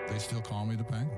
They still call me the Penguin.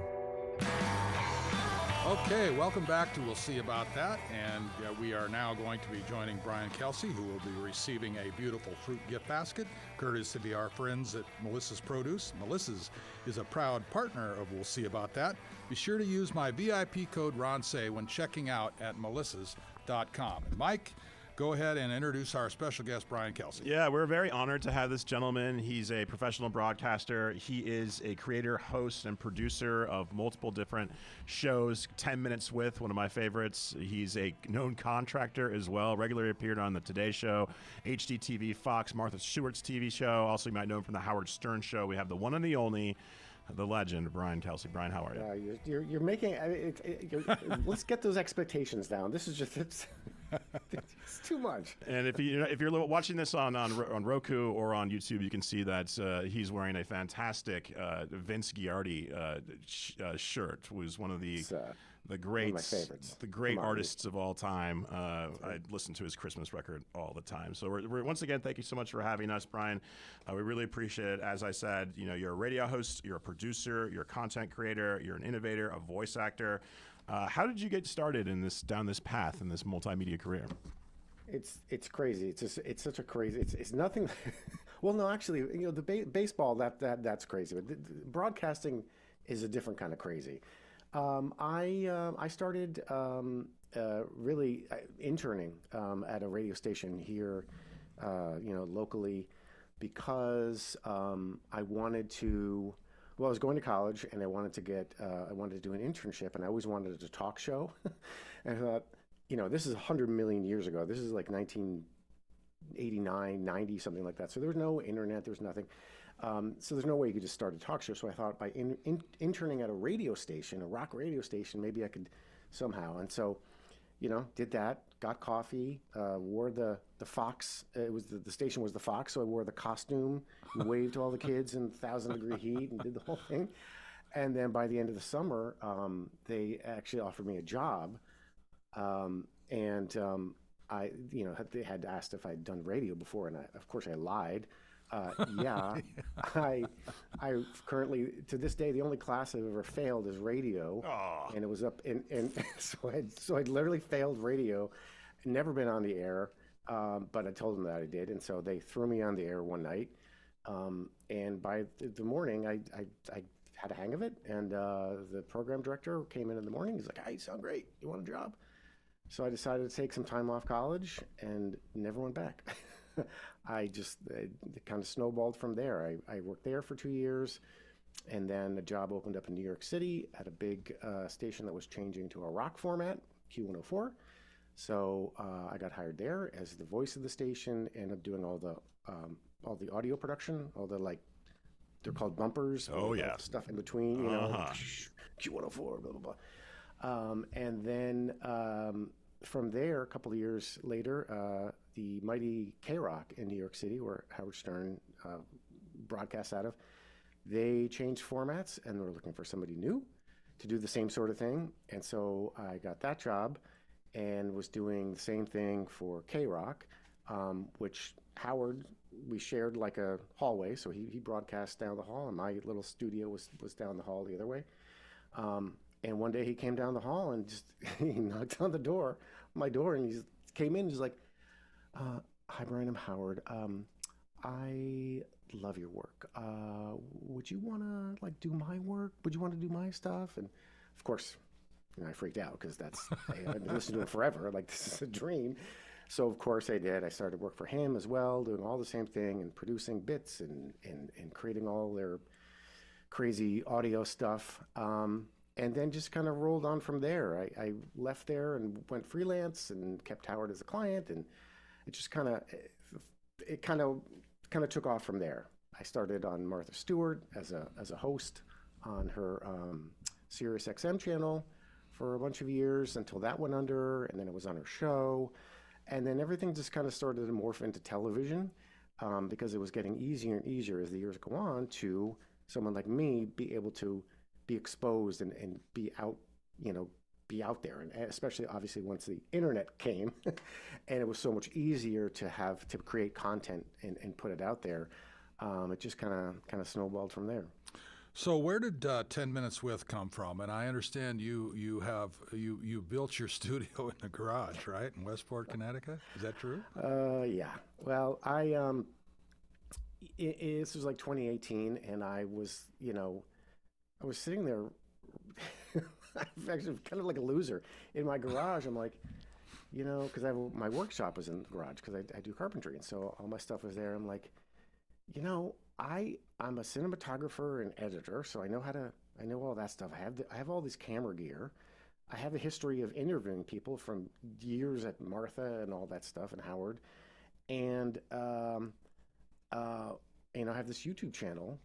Okay, welcome back to We'll See About That. And we are now going to be joining Brian Kelsey, who will be receiving a beautiful fruit gift basket, courtesy of our friends at Melissa's Produce. Melissa's is a proud partner of We'll See About That. Be sure to use my VIP code RONSAY when checking out at melissas.com. And Mike, go ahead and introduce our special guest, Brian Kelsey. Yeah, we're very honored to have this gentleman. He's a professional broadcaster. He is a creator, host, and producer of multiple different shows. 10 Minutes With, one of my favorites. He's a known contractor as well. Regularly appeared on the Today Show, HDTV, Fox, Martha Stewart's TV show. Also, you might know him from the Howard Stern Show. We have the one and the only, the legend, Brian Kelsey. Brian, how are you? You're making. Let's get those expectations down. This is just it's too much. And if you're watching this on Roku or on YouTube, you can see that he's wearing a fantastic Vince Giardi shirt. Who's one of the greats, one of my favorites, the great artists of all time. I listen to his Christmas record all the time. So we're once again, thank you so much for having us, Brian. We really appreciate it. As I said, you're a radio host, you're a producer, you're a content creator, you're an innovator, a voice actor. How did you get started down this path in this multimedia career? It's crazy. It's such a crazy. It's nothing. Well, no, actually, the baseball that's crazy, but the broadcasting is a different kind of crazy. I started really interning at a radio station here, locally, because I wanted to. Well, I was going to college, and I wanted to do an internship, and I always wanted a talk show. And I thought, this is 100 million years ago. This is like 1989, 90, something like that. So there was no internet, there was nothing. So there's no way you could just start a talk show. So I thought by interning at a radio station, a rock radio station, maybe I could somehow. And so, did that, got coffee, wore the Fox. It was the station was the Fox, so I wore the costume, and waved to all the kids in 1,000-degree heat, and did the whole thing. And then by the end of the summer, they actually offered me a job, I they had asked if I'd done radio before, and of course I lied. Yeah, I currently, to this day, the only class I've ever failed is radio. Aww. And it was up, and so I literally failed radio, never been on the air, but I told them that I did, and so they threw me on the air one night, and by the morning, I had a hang of it, and the program director came in the morning. He's like, "Hey, you sound great. You want a job?" So I decided to take some time off college and never went back. It kind of snowballed from there. I worked there for 2 years, and then a job opened up in New York City at a big station that was changing to a rock format, Q104. So I got hired there as the voice of the station, ended up doing all the audio production, all the they're called bumpers. Oh yeah, stuff in between, Q104, blah blah blah. And then from there, a couple of years later, the mighty K-Rock in New York City, where Howard Stern broadcasts out of, they changed formats and were looking for somebody new to do the same sort of thing. And so I got that job and was doing the same thing for K-Rock, which Howard, we shared like a hallway. So he broadcast down the hall, and my little studio was down the hall the other way. And one day he came down the hall and just he knocked on my door, and he came in. He's like, "Hi, Brian, I'm Howard. I love your work. Would you want to do my work? Would you want to do my stuff?" And of course, I freaked out because I've been listening to him forever. This is a dream. So of course I did. I started work for him as well, doing all the same thing and producing bits and creating all their crazy audio stuff. And then just kind of rolled on from there. I left there and went freelance and kept Howard as a client, and it just kind of took off from there. I started on Martha Stewart as a host on her Sirius XM channel for a bunch of years until that went under, and then it was on her show, and then everything just kind of started to morph into television because it was getting easier and easier as the years go on to someone like me be able to be exposed and be out there, and especially obviously once the internet came and it was so much easier to create content and put it out there, it just kind of snowballed from there. So where did 10 Minutes With come from? And I understand you built your studio in the garage, right, in Westport, Connecticut? Is that true? Yeah. Well, this was like 2018, and I was sitting there, actually kind of like a loser in my garage. I'm like, because my workshop was in the garage because I do carpentry, and so all my stuff was there. I'm like, I'm a cinematographer and editor, so I know all that stuff. I have all this camera gear. I have a history of interviewing people from years at Martha and all that stuff, and Howard, and I have this YouTube channel.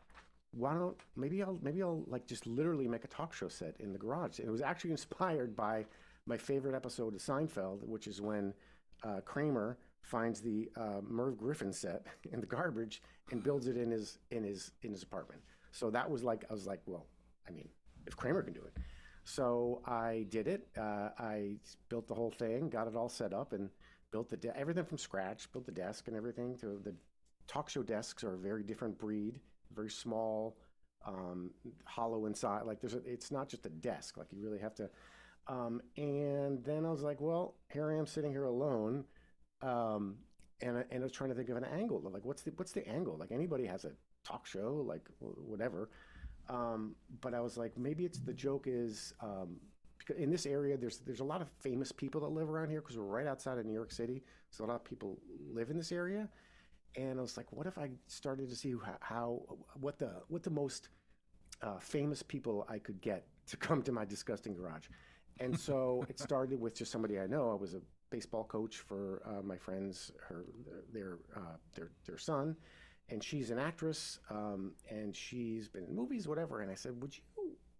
Maybe I'll like just literally make a talk show set in the garage. It was actually inspired by my favorite episode of Seinfeld, which is when Kramer finds the Merv Griffin set in the garbage and builds it in his apartment. So that was like, I was like, well, I mean, if Kramer can do it. So I did it. I built the whole thing, got it all set up, and built everything from scratch, built the desk and everything. The talk show desks are a very different breed, very small, hollow inside. Like it's not just a desk. Like you really have to. And then I was like, well, here I am sitting here alone. And I was trying to think of an angle. Like, what's the angle? Like anybody has a talk show, like whatever. But I was like, maybe the joke is, because in this area, there's a lot of famous people that live around here because we're right outside of New York City. So a lot of people live in this area. And I was like, what if I started to see what the most famous people I could get to come to my disgusting garage. And so it started with just somebody I know. I was a baseball coach for my friends, their son, and she's an actress, and she's been in movies, whatever. And I said,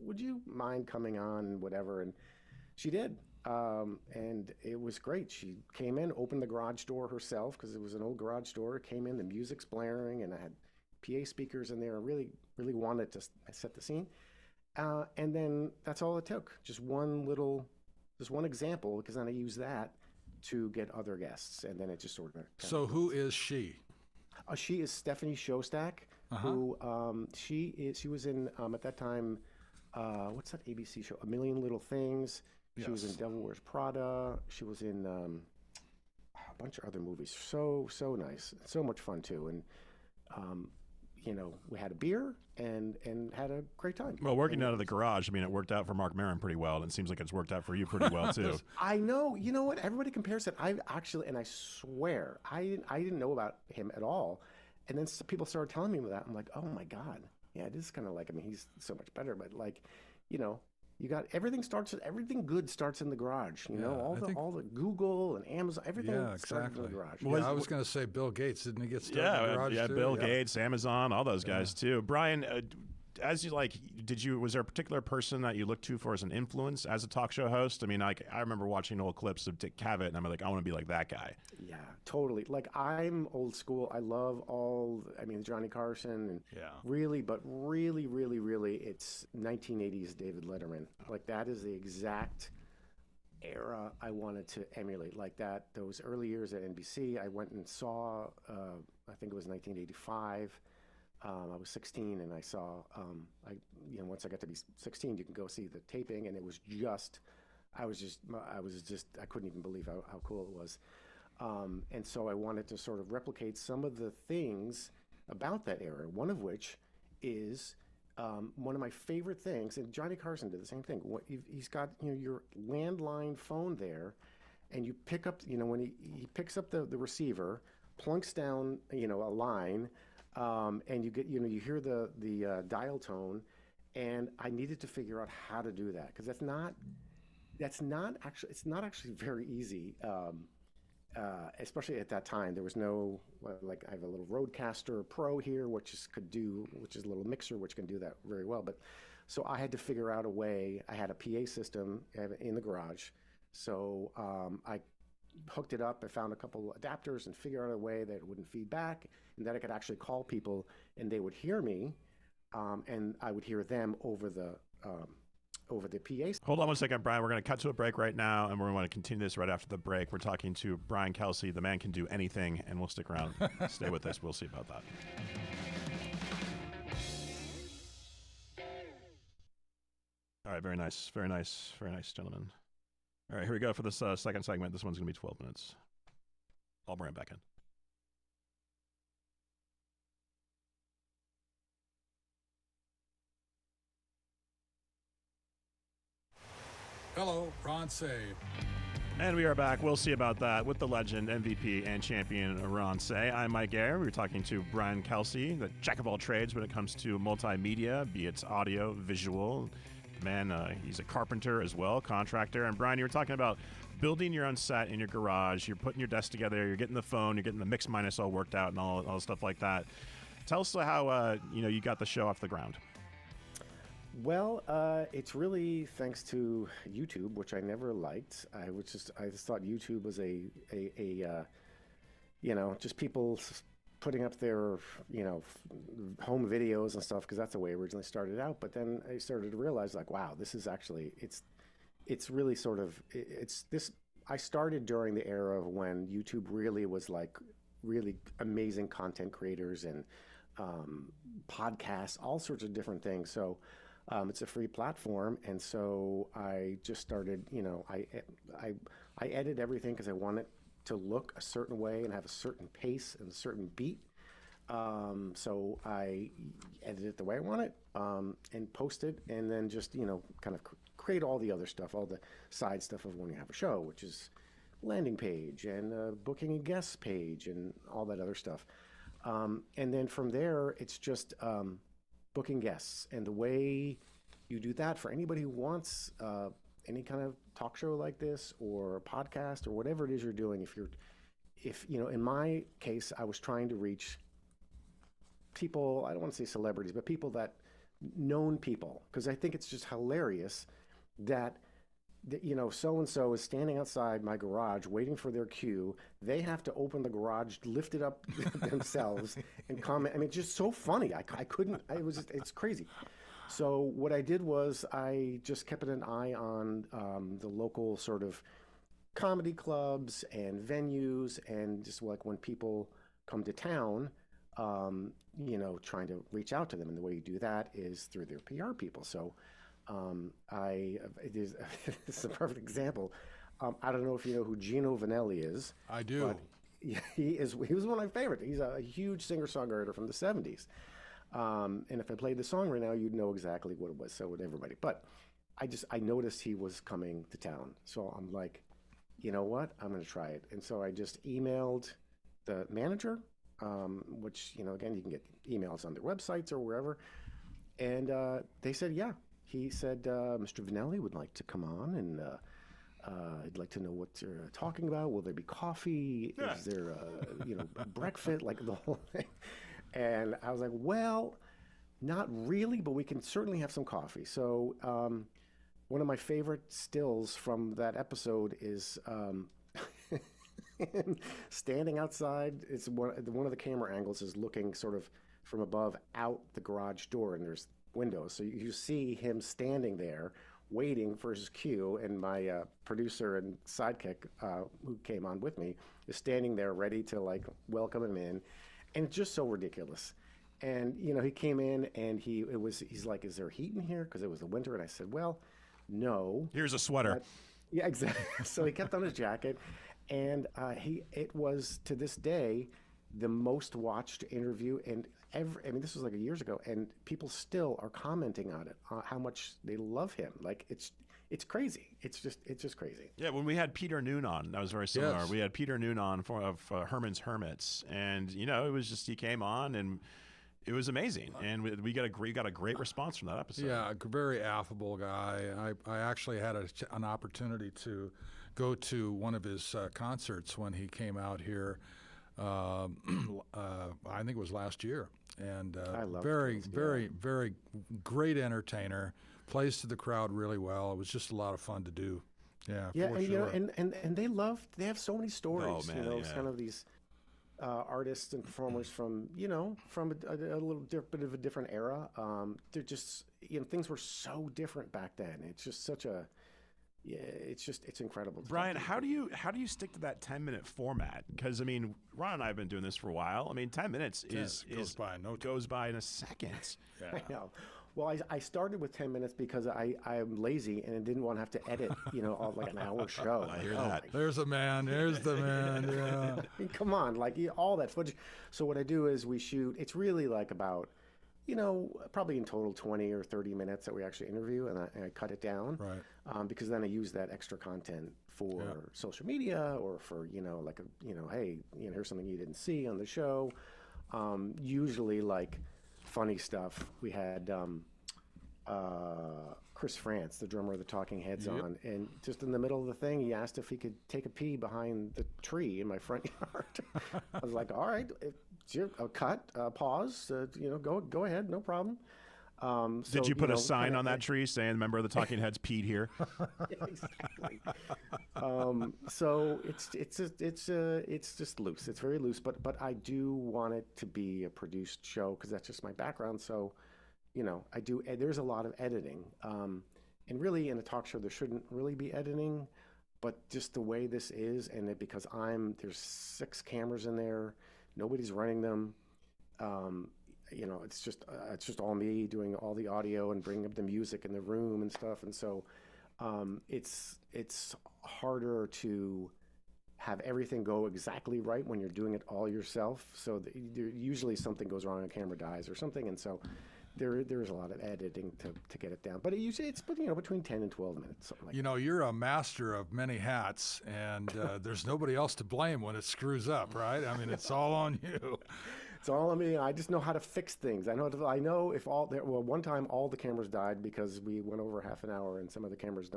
would you mind coming on and whatever? And she did. And it was great. She came in, opened the garage door herself because it was an old garage door. Came in, the music's blaring, and I had PA speakers in there. I really, really wanted to set the scene. And then that's all it took. Just one example, because then I used that to get other guests, and then it just sort of. So who is she? She is Stephanie Shostak, who she was in at that time. What's that ABC show? A Million Little Things. She was in Devil Wears Prada. She was in a bunch of other movies. So nice, so much fun too, and we had a beer and had a great time. Well, working out of the garage, I mean, it worked out for Mark Maron pretty well, and it seems like it's worked out for you pretty well too. I know. You know what? Everybody compares it. I actually, and I swear, I didn't know about him at all, and then people started telling me that. I'm like, oh my god, yeah, it is kind of like. I mean, he's so much better, but like, you got everything good starts in the garage. All the Google and Amazon, everything starts in the garage. Well, I was going to say Bill Gates, didn't he get started in the garage too? Bill Gates, Amazon, all those guys too. Brian, as you was there a particular person that you looked to for as an influence as a talk show host? I mean, I remember watching old clips of Dick Cavett, and I'm like, I want to be like that guy. Yeah, totally. Like, I'm old school. I love Johnny Carson, and really, it's 1980s David Letterman. Like, that is the exact era I wanted to emulate. Like that, those early years at NBC, I went and saw, I think it was 1985. I was 16, and I saw, once I got to be 16, you can go see the taping, and it was I couldn't even believe how cool it was. And so I wanted to sort of replicate some of the things about that era, one of which is one of my favorite things, and Johnny Carson did the same thing. He's got, your landline phone there, and you pick up, when he picks up the receiver, plunks down, a line, and you get, you hear the dial tone, and I needed to figure out how to do that, because it's not actually very easy, especially at that time. There was no, like, I have a little Rodecaster Pro here, which is a little mixer, which can do that very well. But so I had to figure out a way. I had a PA system in the garage, so I hooked it up. I found a couple adapters and figured out a way that it wouldn't feed back, and that I could actually call people, and they would hear me, and I would hear them over the PA. Hold on one second, Brian. We're going to cut to a break right now, and we're going to continue this right after the break. We're talking to Brian Kelsey. The man can do anything, and we'll stick around. Stay with us. We'll see about that. All right, very nice, gentlemen. All right, here we go for this second segment. This one's going to be 12 minutes. I'll bring it back in. Hello, Ron Say. And we are back. We'll see about that with the legend, MVP, and champion Ron Say. I'm Mike Ayer. We were talking to Brian Kelsey, the jack of all trades when it comes to multimedia, be it audio, visual. Man, he's a carpenter as well, contractor. And Brian, you were talking about building your own set in your garage. You're putting your desk together. You're getting the phone. You're getting the mix minus all worked out and all stuff like that. Tell us how you got the show off the ground. Well, it's really thanks to YouTube, which I never liked. I just thought YouTube was just people putting up their, home videos and stuff, because that's the way it originally started out. But then I started to realize, like, wow, this is actually, it's really sort of, it's this, I started during the era of when YouTube really was like really amazing content creators and podcasts, all sorts of different things. So it's a free platform. And so I just started, I edit everything because I want it to look a certain way and have a certain pace and a certain beat. So I edit it the way I want it, and post it, and then just, kind of create all the other stuff, all the side stuff of when you have a show, which is landing page and booking a guest page and all that other stuff. And then from there, it's just booking guests. And the way you do that for anybody who wants any kind of talk show like this or podcast or whatever it is you're doing, if in my case, I was trying to reach people, I don't want to say celebrities, but people that known people, because I think it's just hilarious that so-and-so is standing outside my garage waiting for their cue. They have to open the garage, lift it up themselves and comment. I mean, it's just so funny. I couldn't, it's crazy. So what I did was I just kept an eye on the local sort of comedy clubs and venues, and just like when people come to town, trying to reach out to them. And the way you do that is through their PR people. So this is a perfect example. I don't know if you know who Gino Vanelli is. I do. But he was one of my favorites. He's a huge singer-songwriter from the 70s. And if I played the song right now, you'd know exactly what it was. So would everybody. But I noticed he was coming to town. So I'm like, you know what? I'm going to try it. And so I just emailed the manager, which, again, you can get emails on their websites or wherever. And they said, yeah. He said, Mr. Vanelli would like to come on, and I'd like to know what you're talking about. Will there be coffee? Yeah. Is there, breakfast? Like the whole thing. And I was like, well, not really, but we can certainly have some coffee. So one of my favorite stills from that episode is standing outside. It's one of the camera angles is looking sort of from above out the garage door, and there's windows. So you see him standing there waiting for his cue, and my producer and sidekick who came on with me is standing there ready to like welcome him in. And it's just so ridiculous. And he came in and he's like, is there heat in here? Because it was the winter. And I said, well, no. Here's a sweater. Yeah, exactly. So he kept on his jacket, and it was to this day the most watched interview. And this was like years ago, and people still are commenting on it, how much they love him. Like it's crazy. It's just crazy. Yeah, when we had Peter Noon on, that was very similar. Yes. We had Peter Noon on of Herman's Hermits, and it was just he came on and it was amazing, and we got a great response from that episode. Yeah, a very affable guy. I actually had an opportunity to go to one of his concerts when he came out here. I think it was last year, and I love very, Kelsey, very, very great entertainer. Plays to the crowd really well. It was just a lot of fun to do. Yeah, yeah, for and sure. and they have so many stories. Oh, man, It's kind of these artists and performers from a little bit of a different era. They're just things were so different back then. It's just such a it's incredible. Brian, how do you stick to that 10-minute format? Because Ron and I have been doing this for a while. 10 minutes goes by in no time. goes by in a second. Yeah. I know. Well, I started with 10 minutes because I'm lazy and I didn't want to have to edit, all, like an hour show. I Like, hear oh that. my There's a man. There's the man. Yeah. I mean, come on, like all that footage. So what I do is we shoot. It's really like about, probably in total 20 or 30 minutes that we actually interview, and I cut it down, Right. because then I use that extra content for Yeah. social media or for like hey, here's something you didn't see on the show. Usually like funny stuff. We had Chris France, the drummer of the Talking Heads, Yep. on, and just in the middle of the thing, he asked if he could take a pee behind the tree in my front yard. I was like, "All right, it's your cut, pause, go ahead, no problem." Did you put a sign kinda, on that tree saying "Member of the Talking Heads peed here"? exactly. So it's just loose. It's very loose, but I do want it to be a produced show because that's just my background. So, I do. There's a lot of editing, and really in a talk show there shouldn't really be editing, but just the way this is, and because there's 6 cameras in there, nobody's running them. Um, it's just all me doing all the audio and bringing up the music in the room and stuff, and so it's harder to have everything go exactly right when you're doing it all yourself. So usually something goes wrong, a camera dies or something, and so there's a lot of editing to get it down. But usually it's between 10 and 12 minutes, something like that. You're a master of many hats, and there's nobody else to blame when it screws up, right? I mean, it's all on you. It's all on me. I just know how to fix things. I know if one time all the cameras died because we went over half an hour, and some of the cameras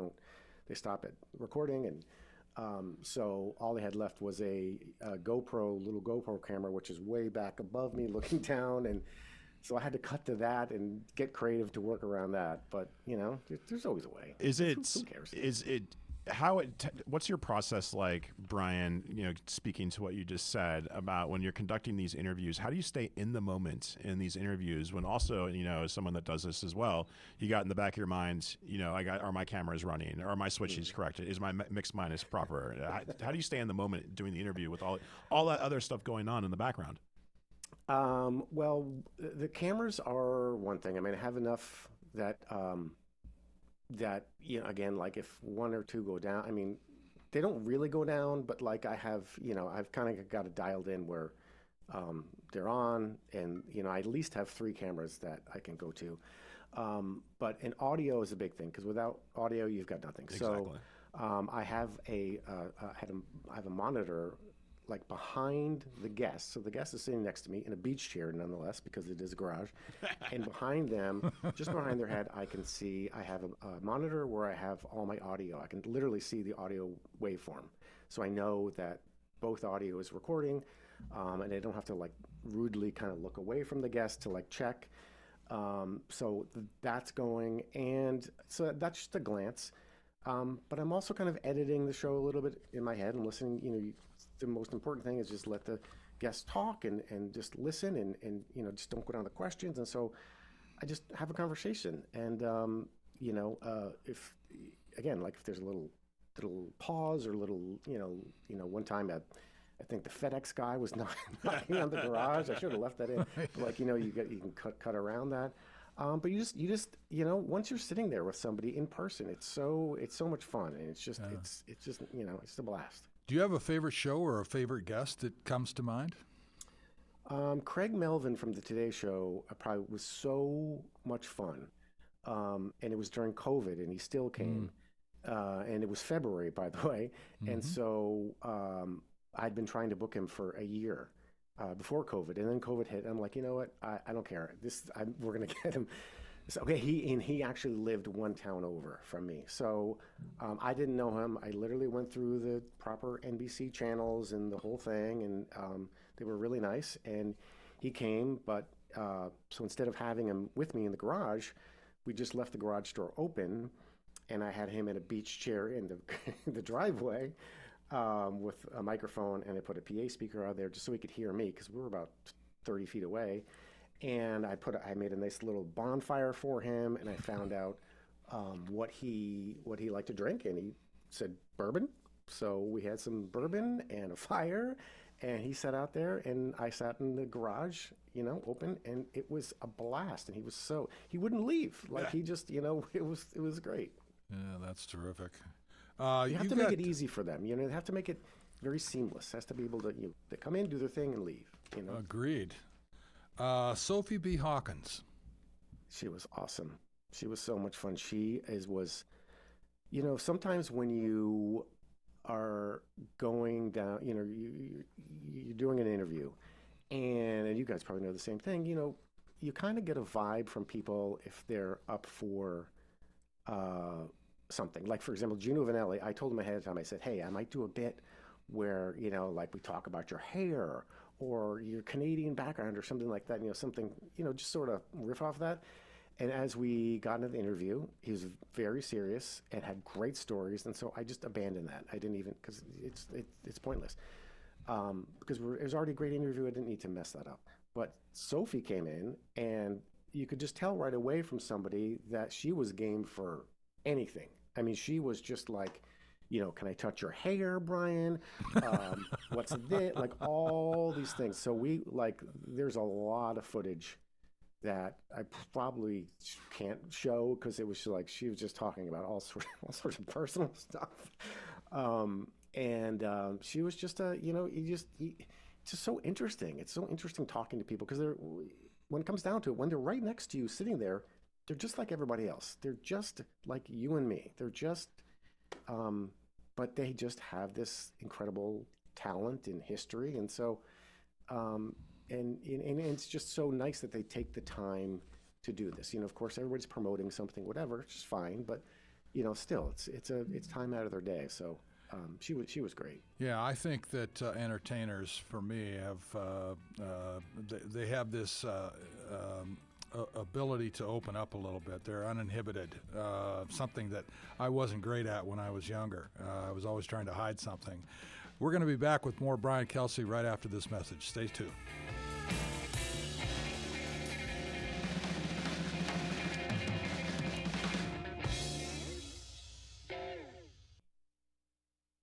they stop at recording, and so all they had left was a little GoPro camera, which is way back above me looking down, and so I had to cut to that and get creative to work around that. But there's always a way. Who cares? What's your process like, Brian, speaking to what you just said about when you're conducting these interviews? How do you stay in the moment in these interviews when also, as someone that does this as well, you got in the back of your mind, are my cameras running? Are my switches correct? Is my mix minus proper? How do you stay in the moment doing the interview with all that other stuff going on in the background? Well, the cameras are one thing. I mean, I have enough that again, like if 1 or 2 go down, I mean, they don't really go down, but like I've kind of got it dialed in where they're on, and I at least have 3 cameras that I can go to. But in audio is a big thing because without audio, you've got nothing. Exactly. So I have I have a monitor like behind the guest. So the guest is sitting next to me in a beach chair, nonetheless, because it is a garage. And behind them, just behind their head, I have a monitor where I have all my audio. I can literally see the audio waveform. So I know that both audio is recording, and I don't have to like rudely kind of look away from the guest to like check. So that's going. And so that's just a glance. But I'm also kind of editing the show a little bit in my head and listening. The most important thing is just let the guests talk and just listen and just don't go down to questions. And so I just have a conversation. And if there's a little pause or a little one time I think the FedEx guy was knocking on the garage. I should have left that in. But you can cut around that. But you just once you're sitting there with somebody in person, it's so much fun, and it's just it's a blast. Do you have a favorite show or a favorite guest that comes to mind? Craig Melvin from the Today Show probably was so much fun, and it was during COVID, and he still came, and it was February, by the way, and so I'd been trying to book him for a year. Before COVID, and then COVID hit. And I'm like, you know what? I don't care. We're gonna get him. So, okay, he actually lived one town over from me. So I didn't know him. I literally went through the proper NBC channels and the whole thing, and they were really nice. And he came, but so instead of having him with me in the garage, we just left the garage door open, and I had him in a beach chair in the driveway. With a microphone, and I put a PA speaker out there just so he could hear me because we were about 30 feet away. And I made a nice little bonfire for him, and I found out what he liked to drink, and he said bourbon. So we had some bourbon and a fire, And he sat out there, and I sat in the garage, open, and it was a blast. And he wouldn't leave. Like he just, it was great. Yeah, that's terrific. You have to make it easy for them. You have to make it very seamless. Has to be able to, they come in, do their thing, and leave. Agreed. Sophie B. Hawkins. She was awesome. She was so much fun. Was, sometimes when you are going down, you're doing an interview, and you guys probably know the same thing. You kind of get a vibe from people if they're up for something. Like, for example, Gino Vanelli, I told him ahead of time, I said, hey, I might do a bit where, like we talk about your hair or your Canadian background or something like that, something, just sort of riff off that. And as we got into the interview, he was very serious and had great stories. And so I just abandoned that. I didn't even, because it's pointless. Because it was already a great interview. I didn't need to mess that up. But Sophie came in, and you could just tell right away from somebody that she was game for anything. I mean, she was just like, can I touch your hair, Brian? What's this? Like all these things. So there's a lot of footage that I probably can't show because it was like she was just talking about all sorts of personal stuff. She was just it's just so interesting. It's so interesting talking to people because when it comes down to it, when they're right next to you sitting there, they're just like everybody else. They're just like you and me. They're just, but they just have this incredible talent and history. And so, and it's just so nice that they take the time to do this. Of course, everybody's promoting something, whatever, which is fine. But still, it's time out of their day. So she was great. Yeah, I think that entertainers, for me, have they have this ability to open up a little bit. They're uninhibited. Something that I wasn't great at when I was younger. I was always trying to hide something. We're going to be back with more Brian Kelsey right after this message. Stay tuned.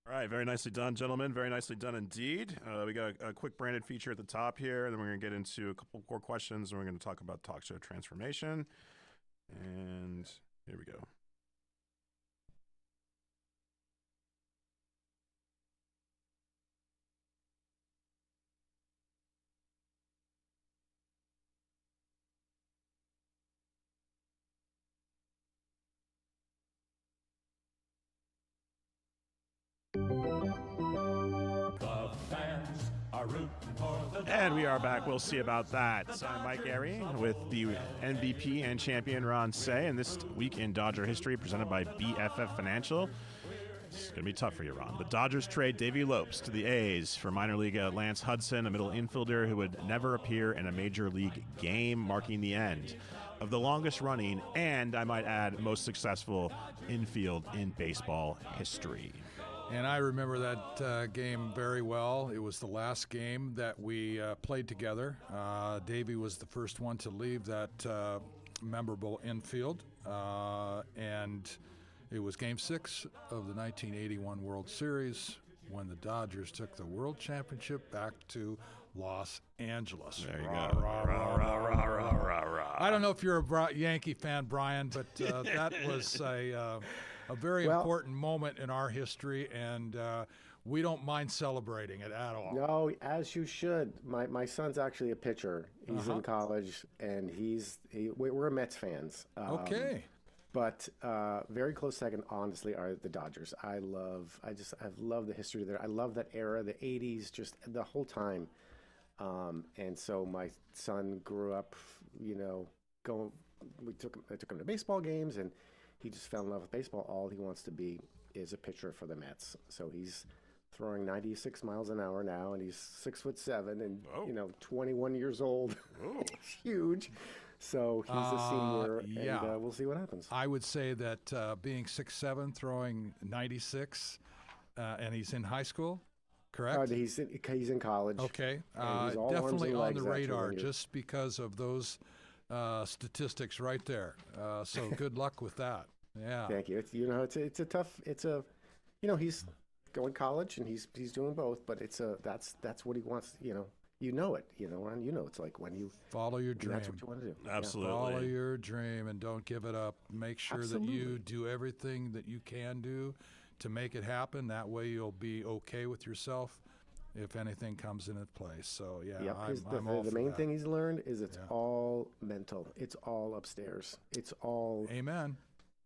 All right, very nicely done, gentlemen. Very nicely done indeed. We got a quick branded feature at the top here, and then we're going to get into a couple more questions, and we're going to talk about talk show transformation. And here we go. And we are back. We'll see about that. I'm Mike Gary with the MVP and champion Ron Say, and this week in Dodger history presented by BFF Financial. It's going to be tough for you, Ron. The Dodgers trade Davey Lopes to the A's for minor league Lance Hudson, a middle infielder who would never appear in a major league game, marking the end of the longest running and, I might add, most successful infield in baseball history. And I remember that game very well. It was the last game that we played together. Davey was the first one to leave that memorable infield. And it was Game 6 of the 1981 World Series when the Dodgers took the World Championship back to Los Angeles. There you go. I don't know if you're a Yankee fan, Brian, but that was a very important moment in our history, and we don't mind celebrating it at all. No, as you should. My son's actually a pitcher. He's in college, and we're Mets fans. Okay. But very close second, honestly, are the Dodgers. I've loved the history there. I love that era, the 80s, just the whole time. And so my son grew up, I took him to baseball games, and he just fell in love with baseball. All he wants to be is a pitcher for the Mets. So he's throwing 96 miles an hour now, and he's 6'7" and 21 years old. It's huge. So he's a senior, and we'll see what happens. I would say that being 6'7", throwing 96, and he's in high school, correct? He's in college. Okay, definitely on the radar just because of those statistics right there. So good luck with that. Yeah. Thank you. It's a tough. He's going to college, and he's doing both. But that's what he wants. Ron, it's like when you follow your dream. That's what you want to do. Absolutely. Follow your dream and don't give it up. Make sure that you Absolutely. do everything that you can do to make it happen. That way you'll be okay with yourself if anything comes into place. So yeah, Yep. I'm all The for main that. thing he's learned is it's all mental. It's all upstairs. It's all Amen.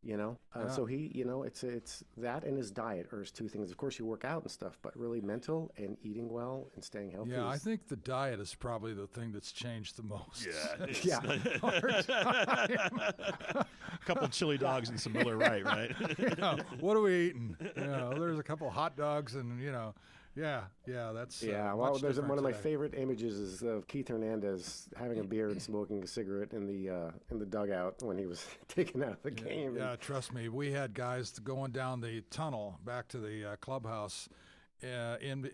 Yeah. So he, it's that and his diet are his two things. Of course, you work out and stuff, but really mental and eating well and staying healthy. Yeah, I think the diet is probably the thing that's changed the most. Yeah. A couple chili dogs and some Miller Lite, right? What are we eating? There's a couple hot dogs and that's well, much there's different one of my today. favorite images is of Keith Hernandez having a beer and smoking a cigarette in the dugout when he was taken out of the game. Yeah, trust me, we had guys going down the tunnel back to the clubhouse in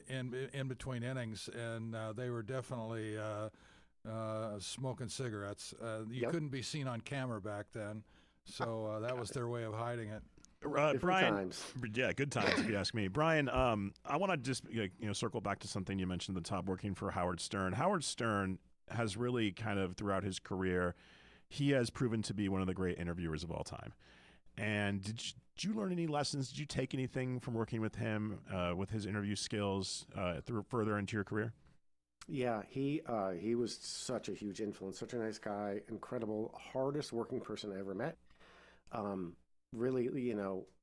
between innings, and they were definitely smoking cigarettes. You couldn't be seen on camera back then, so that was their way of hiding it. Brian, times. Yeah, good times if you ask me. Brian, I want to just circle back to something you mentioned at the top, working for Howard Stern. Howard Stern has really kind of throughout his career, he has proven to be one of the great interviewers of all time. And did you learn any lessons? Did you take anything from working with him, with his interview skills, further into your career? Yeah, he was such a huge influence, such a nice guy, incredible, hardest working person I ever met. Really,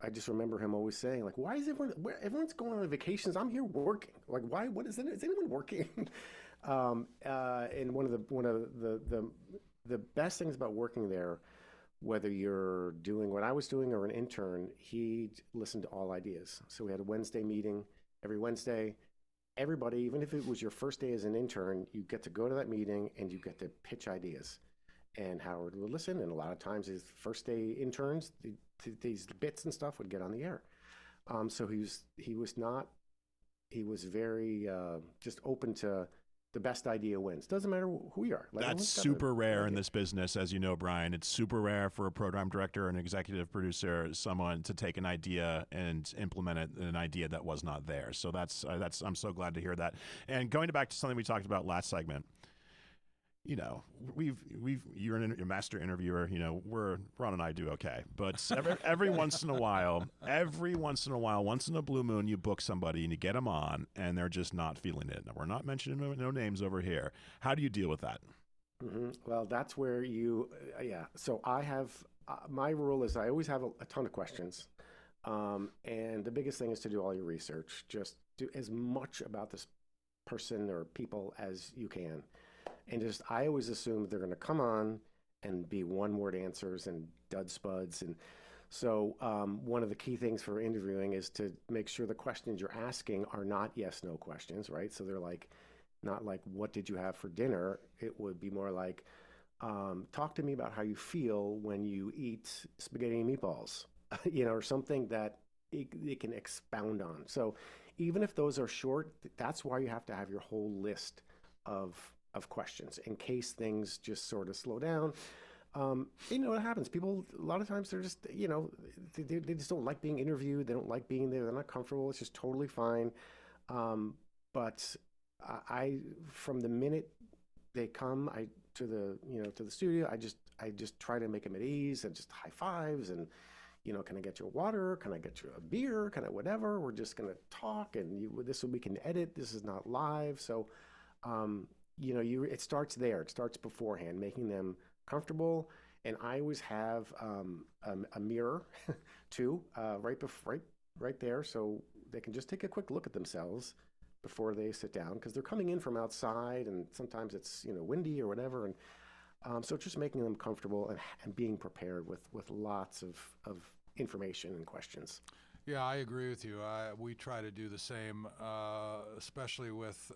I just remember him always saying, like, why is everyone's going on vacations? I'm here working. Like, why? What is it? Is anyone working? And one of the best things about working there, whether you're doing what I was doing or an intern, he listened to all ideas. So we had a Wednesday meeting every Wednesday. Everybody, even if it was your first day as an intern, you get to go to that meeting and you get to pitch ideas. And Howard would listen, and a lot of times his first day interns, these bits and stuff would get on the air. So he was very just open to the best idea wins. Doesn't matter who you are. Like, That's super rare in this business, as you know, Brian. It's super rare for a program director or an executive producer, someone to take an idea and implement it, an idea that was not there. So that's I'm so glad to hear that. And going back to something we talked about last segment, you're a master interviewer. Ron and I do okay, but every once in a while, once in a blue moon, you book somebody and you get them on, and they're just not feeling it. Now, we're not mentioning no names over here. How do you deal with that? Mm-hmm. Well, that's where So I have my rule is I always have a ton of questions, and the biggest thing is to do all your research. Just do as much about this person or people as you can. And I always assume they're going to come on and be one-word answers and dud spuds. And so one of the key things for interviewing is to make sure the questions you're asking are not yes/no questions, right? So they're not like, what did you have for dinner? It would be more like, talk to me about how you feel when you eat spaghetti and meatballs, or something that it can expound on. So even if those are short, that's why you have to have your whole list of questions in case things just sort of slow down. What happens. People, a lot of times they're just, they just don't like being interviewed. They don't like being there. They're not comfortable. It's just totally fine. But from the minute they come, to the studio, I just try to make them at ease and just high fives and, can I get you a water? Can I get you a beer? Can I whatever? We're just going to talk and we can edit. This is not live. So, it starts there. It starts beforehand, making them comfortable. And I always have a mirror too, right there, so they can just take a quick look at themselves before they sit down, because they're coming in from outside, and sometimes it's windy or whatever, and so just making them comfortable and being prepared with lots of information and questions. Yeah, I agree with you. We try to do the same, especially with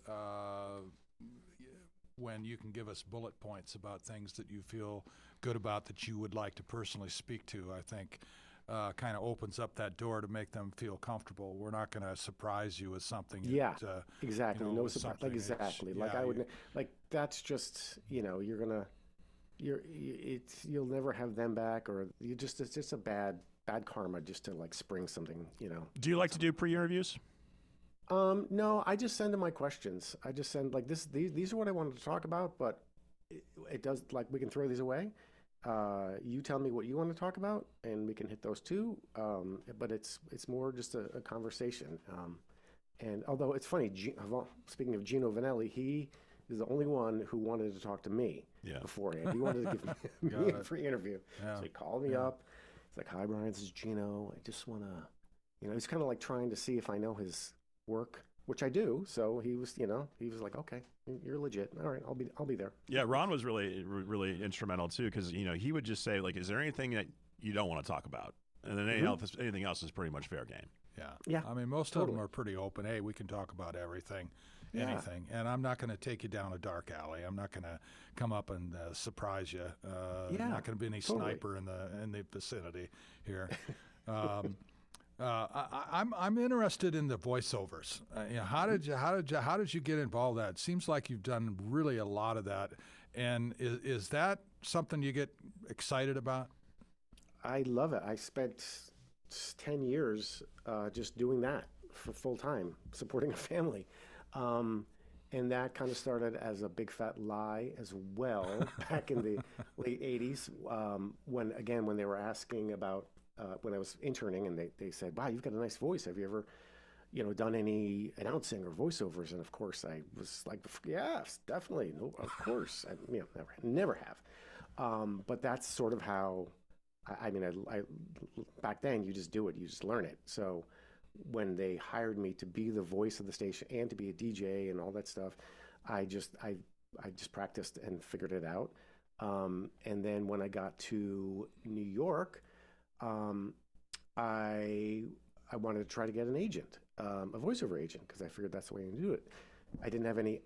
when you can give us bullet points about things that you feel good about that you would like to personally speak to. I think kind of opens up that door to make them feel comfortable. We're not going to surprise you with something. Yeah, that, exactly. No surprise. Like exactly. Like I would. Like that's just you'll never have them back, or it's just a bad karma just to like spring something. Do you like to do pre-interviews? No, I just send them my questions. I just send like this. These are what I wanted to talk about, but it does like we can throw these away. You tell me what you want to talk about, and we can hit those too. But it's more just a conversation. And although it's funny, speaking of Gino Vanelli, he is the only one who wanted to talk to me Yeah. beforehand. He wanted to give me a free interview. Yeah. So he called me up. He's like, "Hi, Brian, this is Gino. I just want to, he's kind of like trying to see if I know his work, which I do. So he was like, okay, you're legit. All right, I'll be there." Yeah, Ron was really instrumental too, because he would just say like, "Is there anything that you don't want to talk about?" And then anything else is pretty much fair game. Yeah. Yeah, I mean, most totally. of them are pretty open. Hey, we can talk about everything, Yeah. anything. And I'm not going to take you down a dark alley. I'm not going to come up and surprise you. Yeah, Not going to be any totally. sniper in the vicinity here. I'm interested in the voiceovers. How did you get involved in that? It seems like you've done really a lot of that. And is that something you get excited about? I love it. I spent 10 years just doing that for full time, supporting a family. And that kind of started as a big fat lie as well back in the late 80s when they were asking about when I was interning and they said, "Wow, you've got a nice voice. Have you ever, done any announcing or voiceovers?" And of course I was like, "Yes, definitely. No, of course." Never have. But that's sort of how I back then you just do it, you just learn it. So when they hired me to be the voice of the station and to be a DJ and all that stuff, I just practiced and figured it out. And then when I got to New York, um, I I wanted to try to get an agent, a voiceover agent, because I figured that's the way you do it. I didn't have any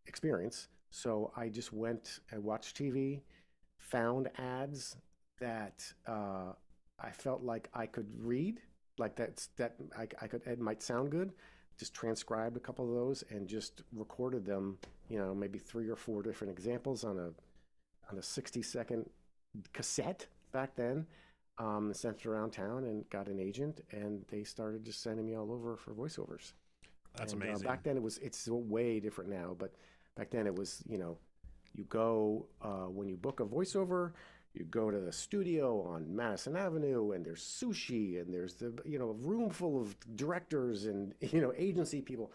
experience, so I just went and watched TV, found ads that I felt like I could read, like I could. It might sound good. Just transcribed a couple of those and just recorded them. Maybe 3 or 4 different examples on a 60-second cassette back then. Sent it around town and got an agent, and they started just sending me all over for voiceovers. That's And amazing. back then it's way different now, but back then it was, you go when you book a voiceover, you go to the studio on Madison Avenue, and there's sushi, and there's a room full of directors and agency people.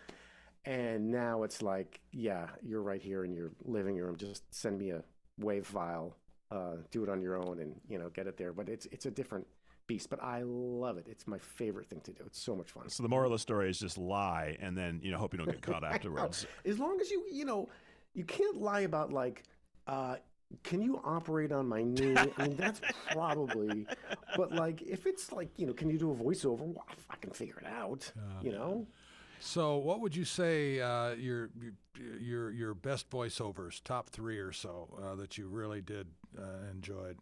And now it's like, yeah, you're right here in your living room. Just send me a wave file, do it on your own, and get it there. But it's a different beast. But I love it. It's my favorite thing to do. It's so much fun. So the moral of the story is just lie, and then hope you don't get caught afterwards. As long as you can't lie about like, can you operate on my knee? I mean, that's probably. But like, if it's like, can you do a voiceover? Well, I can figure it out. So, what would you say your best voiceovers, top 3 or so, that you really did enjoyed?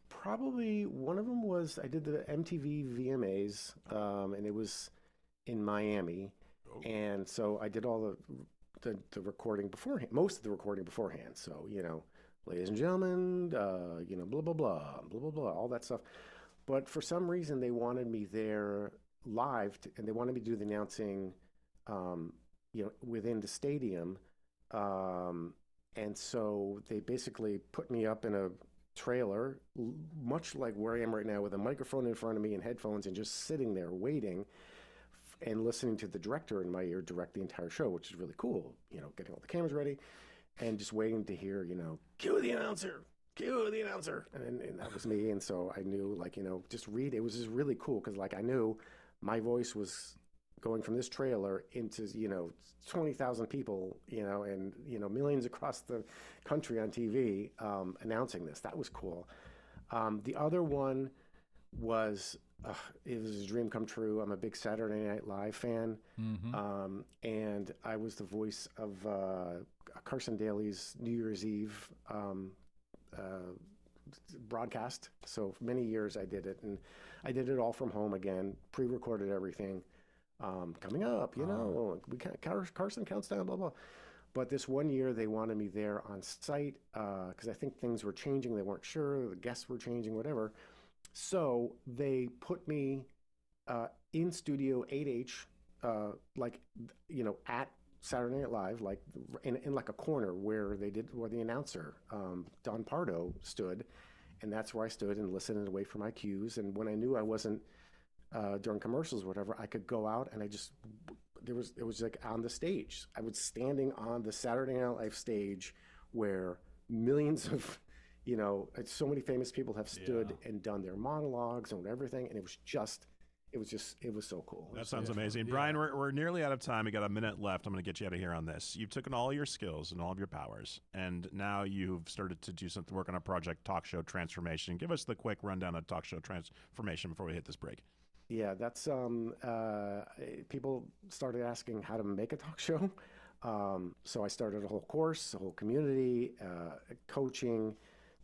Probably one of them was I did the MTV VMAs, and it was in Miami, and so I did all the recording beforehand, most of the recording beforehand. So ladies and gentlemen, blah blah blah, blah blah blah, all that stuff. But for some reason, they wanted me there live, and they wanted me to do the announcing, within the stadium. And so they basically put me up in a trailer, much like where I am right now, with a microphone in front of me and headphones, and just sitting there waiting and listening to the director in my ear direct the entire show, which is really cool. Getting all the cameras ready and just waiting to hear, cue the announcer, cue the announcer. And that was me. And so I knew, like, just read. It was just really cool because, like, I knew my voice was going from this trailer into 20,000 people, and millions across the country on TV, announcing this. That was cool. The other one was it was a dream come true. I'm a big Saturday Night Live fan, and I was the voice of Carson Daly's New Year's Eve broadcast. So for many years I did it, and I did it all from home again, pre-recorded everything. Coming up, Carson counts down, blah blah. But this one year they wanted me there on site because I think things were changing. They weren't sure, the guests were changing, whatever. So they put me in studio 8H like, at Saturday Night Live, like in like a corner where the announcer, Don Pardo, stood, and that's where I stood and listened and wait for my cues. And when I knew I wasn't during commercials or whatever, I could go out and it was like on the stage. I was standing on the Saturday Night Live stage where millions of, so many famous people have stood and done their monologues and everything. And it was so cool. That sounds amazing. Brian, we're nearly out of time. We got a minute left. I'm going to get you out of here on this. You've taken all your skills and all of your powers, and now you've started to do something, work on a project, Talk Show Transformation. Give us the quick rundown of Talk Show Transformation before we hit this break. Yeah, that's people started asking how to make a talk show. So I started a whole course, a whole community, coaching,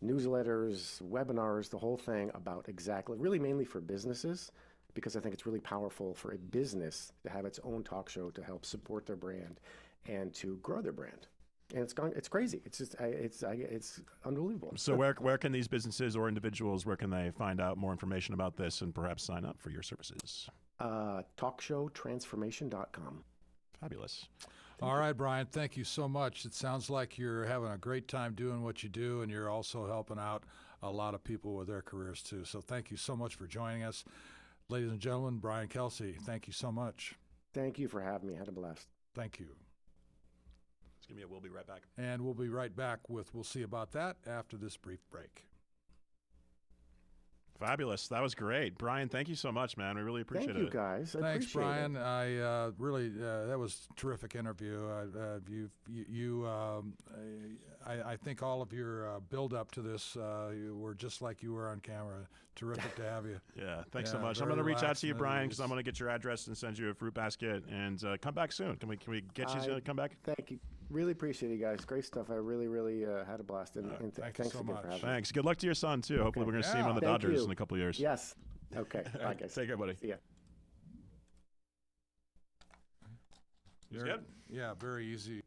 newsletters, webinars, the whole thing about really mainly for businesses, because I think it's really powerful for a business to have its own talk show to help support their brand and to grow their brand. And it's crazy. It's just, it's unbelievable. So where can these businesses or individuals, where can they find out more information about this and perhaps sign up for your services? Talkshowtransformation.com. Fabulous. All right, Brian, thank you so much. It sounds like you're having a great time doing what you do, and you're also helping out a lot of people with their careers too. So thank you so much for joining us. Ladies and gentlemen, Brian Kelsey, thank you so much. Thank you for having me. I had a blast. Thank you. It's going to be We'll Be Right Back. And we'll be right back with We'll See About That after this brief break. Fabulous. That was great. Brian, thank you so much, man. We really appreciate it. Thank you, guys. Thanks, Brian. I really, that was a terrific interview. I think all of your build up to this, you were just like you were on camera. Terrific to have you. Yeah, thanks so much. I'm going to reach out to you, Brian, because I'm going to get your address and send you a fruit basket, and come back soon. Can we get you to come back? Thank you. Really appreciate it, guys. Great stuff. I really, really had a blast. And thanks so again much for having me. Thanks. Good luck to your son, too. Hopefully we're going to see him on the Dodgers in a couple of years. Yes. Okay. Bye, guys. Take care, buddy. See ya. Good? Yeah, very easy.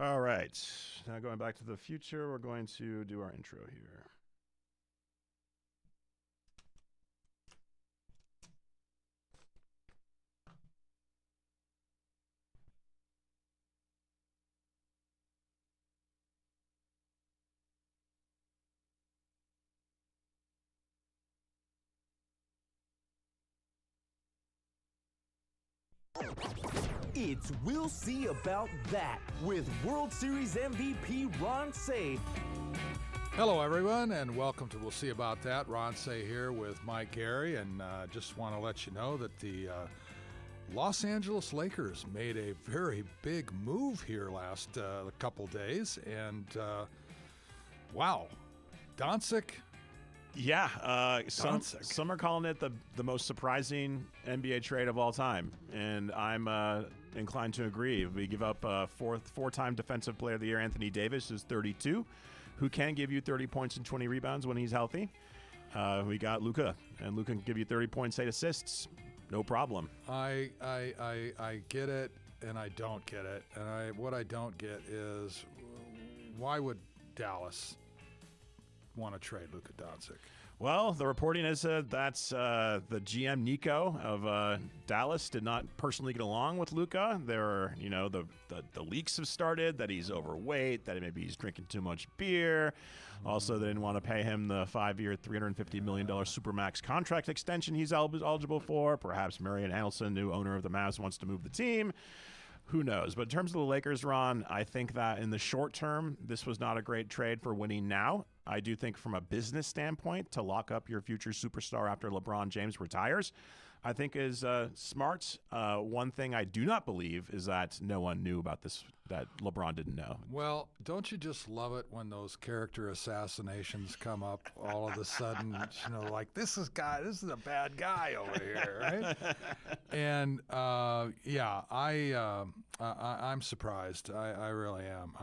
All right. Now going back to the future, we're going to do our intro here. It's We'll See About That with World Series MVP Ron Say. Hello, everyone, and welcome to We'll See About That. Ron Say here with Mike Gary, and just want to let you know that the Los Angeles Lakers made a very big move here last couple days, and wow, Doncic. Yeah, some are calling it the most surprising NBA trade of all time, and I'm inclined to agree. We give up four-time Defensive Player of the Year Anthony Davis, who's 32, who can give you 30 points and 20 rebounds when he's healthy. We got Luka, and Luka can give you 30 points, 8 assists, no problem. I get it, and I don't get it, and what I don't get is why would Dallas want to trade Luka Doncic? Well, the reporting is that's the GM Nico of Dallas did not personally get along with Luka. There are, the leaks have started that he's overweight, that maybe he's drinking too much beer. Also, they didn't want to pay him the 5-year, $350 million Supermax contract extension he's eligible for. Perhaps Marion Adelson, new owner of the Mavs, wants to move the team. Who knows? But in terms of the Lakers, Ron, I think that in the short term, this was not a great trade for winning now. I do think from a business standpoint, to lock up your future superstar after LeBron James retires, I think is smart. One thing I do not believe is that no one knew about this, that LeBron didn't know. Well, don't you just love it when those character assassinations come up all of a sudden, like this is a bad guy over here, right? And I'm surprised. I really am.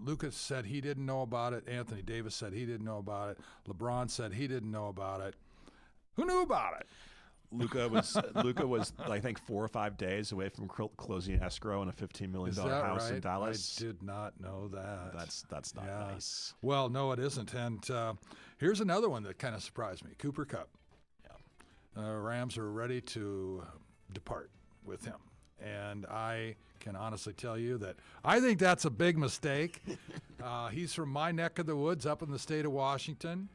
Lucas said he didn't know about it. Anthony Davis said he didn't know about it. LeBron said he didn't know about it. Who knew about it? Luka was I think 4 or 5 days away from closing escrow in a $15 million house right? in Dallas. I did not know that. That's not nice. Well, no, it isn't. And here's another one that kind of surprised me: Cooper Kupp. Yeah. Rams are ready to depart with him, and I can honestly tell you that I think that's a big mistake. He's from my neck of the woods, up in the state of Washington.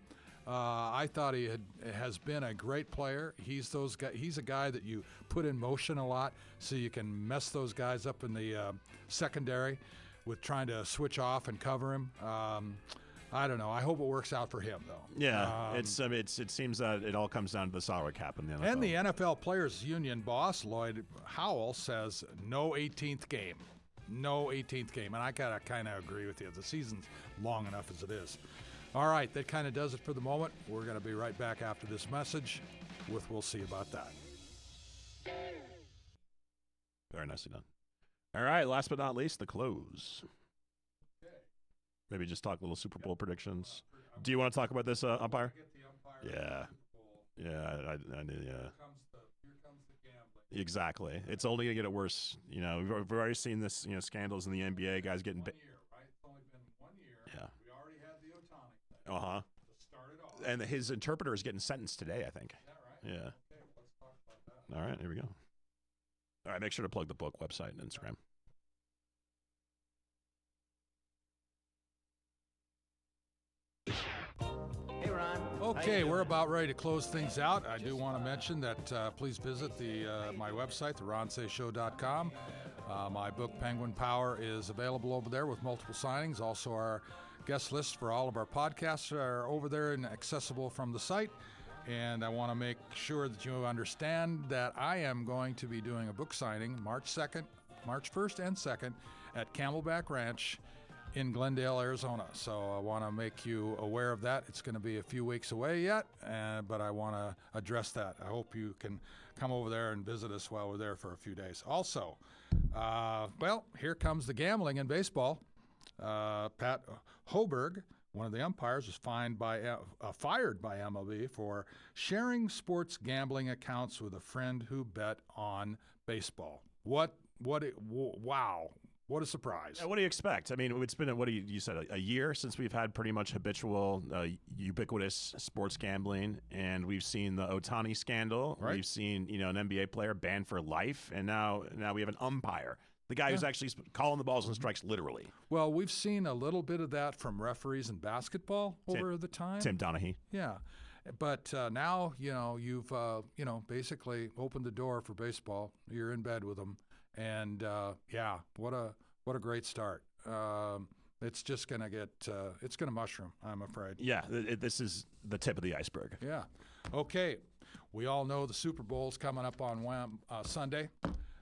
I thought he has been a great player. He's a guy that you put in motion a lot, so you can mess those guys up in the secondary with trying to switch off and cover him. I don't know. I hope it works out for him, though. Yeah, it seems that it all comes down to the salary cap in the NFL. And the NFL Players Union boss, Lloyd Howell, says no 18th game. No 18th game. And I gotta kind of agree with you. The season's long enough as it is. All right, that kind of does it for the moment. We're going to be right back after this message with We'll See About That. Very nicely done. All right, last but not least, the close. Maybe just talk a little Super Bowl predictions. Do you want to talk about this umpire? Yeah. Yeah, I knew, yeah. Here comes the gambling. Exactly. It's only going to get worse. We've already seen this, scandals in the NBA, guys getting... 1 year, right? It's only been 1 year. Yeah. We already had the Otani thing. Uh-huh. To start it off. And his interpreter is getting sentenced today, I think. Is that right? Yeah. Okay, let's talk about that. All right, here we go. All right, make sure to plug the book website and Instagram. Hey, Ron. Okay, we're about ready to close things out. I do want to mention that please visit my website, theronsayshow.com. My book, Penguin Power, is available over there with multiple signings. Also, our guest lists for all of our podcasts are over there and accessible from the site. And I want to make sure that you understand that I am going to be doing a book signing March 1st and 2nd at Camelback Ranch in Glendale, Arizona. So I want to make you aware of that. It's going to be a few weeks away yet, but I want to address that. I hope you can come over there and visit us while we're there for a few days. Also, here comes the gambling in baseball. Pat Hoberg, one of the umpires, was fired by MLB for sharing sports gambling accounts with a friend who bet on baseball. Wow. What a surprise. Yeah, what do you expect? I mean, it's been, what do you said, a year since we've had pretty much habitual, ubiquitous sports gambling, and we've seen the Ohtani scandal. Right. We've seen, an NBA player banned for life, and now we have an umpire. The guy who's actually calling the balls and strikes literally. Well, we've seen a little bit of that from referees in basketball over the time. Tim Donaghy. Yeah. But now, you've, basically opened the door for baseball. You're in bed with them. And, what a great start. It's just going to it's going to mushroom, I'm afraid. Yeah, this is the tip of the iceberg. Yeah. Okay. We all know the Super Bowl's coming up on Sunday.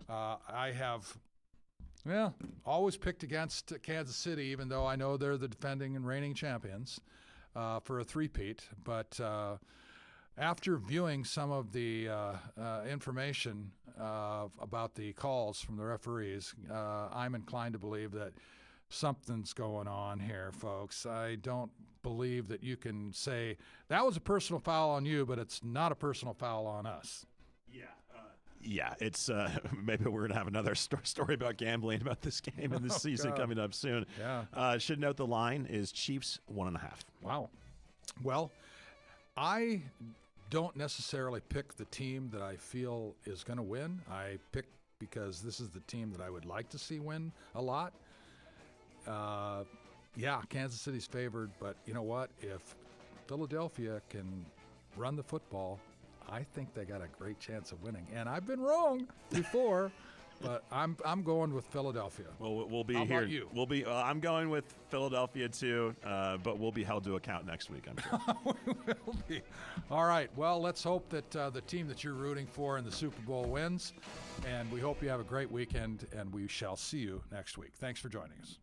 I have, always picked against Kansas City, even though I know they're the defending and reigning champions, for a three-peat. But after viewing some of the information about the calls from the referees, I'm inclined to believe that something's going on here, folks. I don't believe that you can say, that was a personal foul on you, but it's not a personal foul on us. Yeah, it's maybe we're going to have another story about gambling about this game and this season coming up soon. Yeah. Should note the line is Chiefs 1.5. Wow. Well, I don't necessarily pick the team that I feel is going to win. I pick because this is the team that I would like to see win a lot. Kansas City's favored, but you know what? If Philadelphia can run the football, I think they got a great chance of winning. And I've been wrong before, but I'm going with Philadelphia. Well, we'll be How here. about you? We'll be. I'm going with Philadelphia too, but we'll be held to account next week, I'm sure. We will be. All right. Well, let's hope that the team that you're rooting for in the Super Bowl wins, and we hope you have a great weekend. And we shall see you next week. Thanks for joining us.